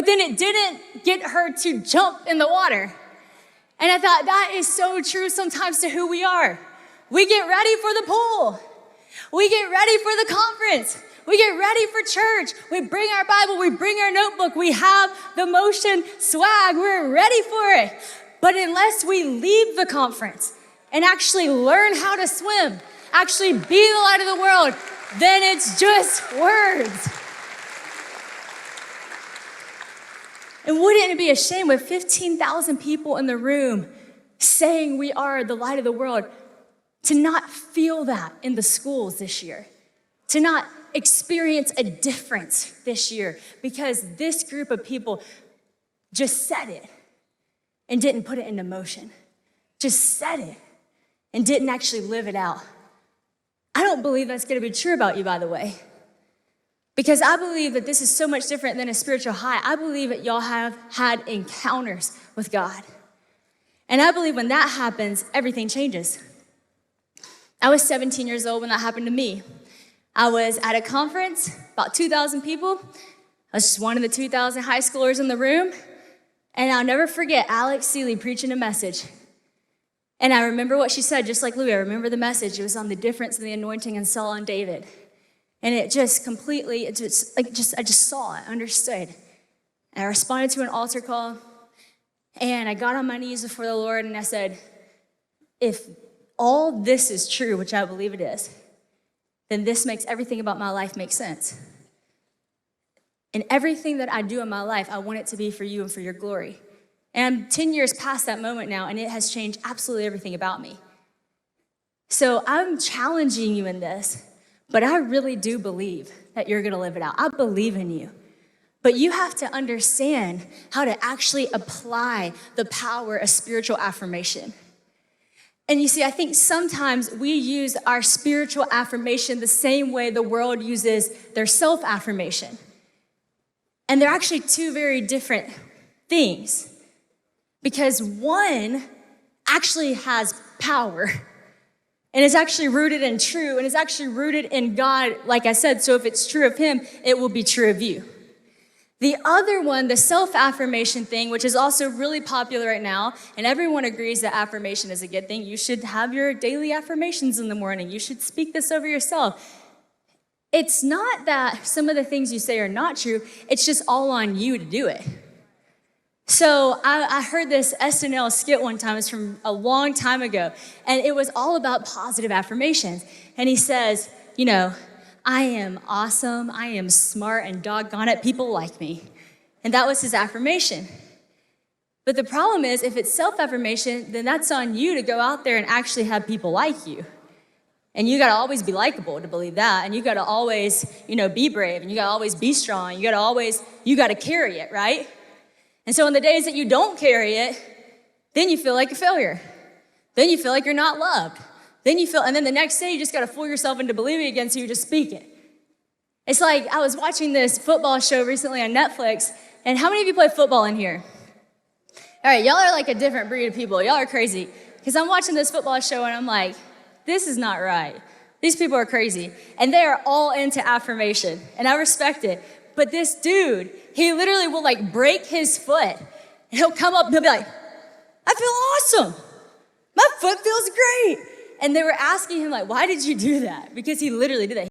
but then it didn't get her to jump in the water. And I thought that is so true sometimes to who we are. We get ready for the pool. We get ready for the conference. We get ready for church. We bring our Bible, we bring our notebook, we have the motion swag, we're ready for it. But unless we leave the conference and actually learn how to swim, actually be the light of the world, then it's just words. And wouldn't it be a shame with 15,000 people in the room saying we are the light of the world to not feel that in the schools this year, to not experience a difference this year because this group of people just said it and didn't put it into motion, just said it and didn't actually live it out. I don't believe that's gonna be true about you, by the way, because I believe that this is so much different than a spiritual high. I believe that y'all have had encounters with God. And I believe when that happens, everything changes. I was 17 years old when that happened to me. I was at a conference, about 2,000 people. I was just one of the 2,000 high schoolers in the room. And I'll never forget Alex Seeley preaching a message. And I remember what she said, just like Louis. I remember the message. It was on the difference in the anointing in Saul and David. And it just completely, I just saw it, understood. And I responded to an altar call. And I got on my knees before the Lord and I said, if all this is true, which I believe it is, then this makes everything about my life make sense. And everything that I do in my life, I want it to be for you and for your glory. And I'm 10 years past that moment now, and it has changed absolutely everything about me. So I'm challenging you in this, but I really do believe that you're gonna live it out. I believe in you. But you have to understand how to actually apply the power of spiritual affirmation. And you see, I think sometimes we use our spiritual affirmation the same way the world uses their self-affirmation. And they're actually two very different things. Because one actually has power, and it's actually rooted in true, and it's actually rooted in God, like I said, so if it's true of him, it will be true of you. The other one, the self-affirmation thing, which is also really popular right now, and everyone agrees that affirmation is a good thing. You should have your daily affirmations in the morning. You should speak this over yourself. It's not that some of the things you say are not true. It's just all on you to do it. So I heard this SNL skit one time. It's from a long time ago, and it was all about positive affirmations. And he says, you know, I am awesome, I am smart, and doggone it, people like me. And that was his affirmation. But the problem is, if it's self-affirmation, then that's on you to go out there and actually have people like you. And you gotta always be likable to believe that, and you gotta always, be brave, and you gotta always be strong, you gotta carry it, right? And so on the days that you don't carry it, then you feel like a failure. Then you feel like you're not loved. And then the next day, you just gotta fool yourself into believing again, so you just speak it. It's like, I was watching this football show recently on Netflix, and how many of you play football in here? All right, y'all are like a different breed of people. Y'all are crazy. Because I'm watching this football show, and I'm like, this is not right. These people are crazy. And they are all into affirmation, and I respect it. But this dude, he literally will break his foot, and he'll come up and he'll be like, I feel awesome. My foot feels great. And they were asking him why did you do that? Because he literally did that.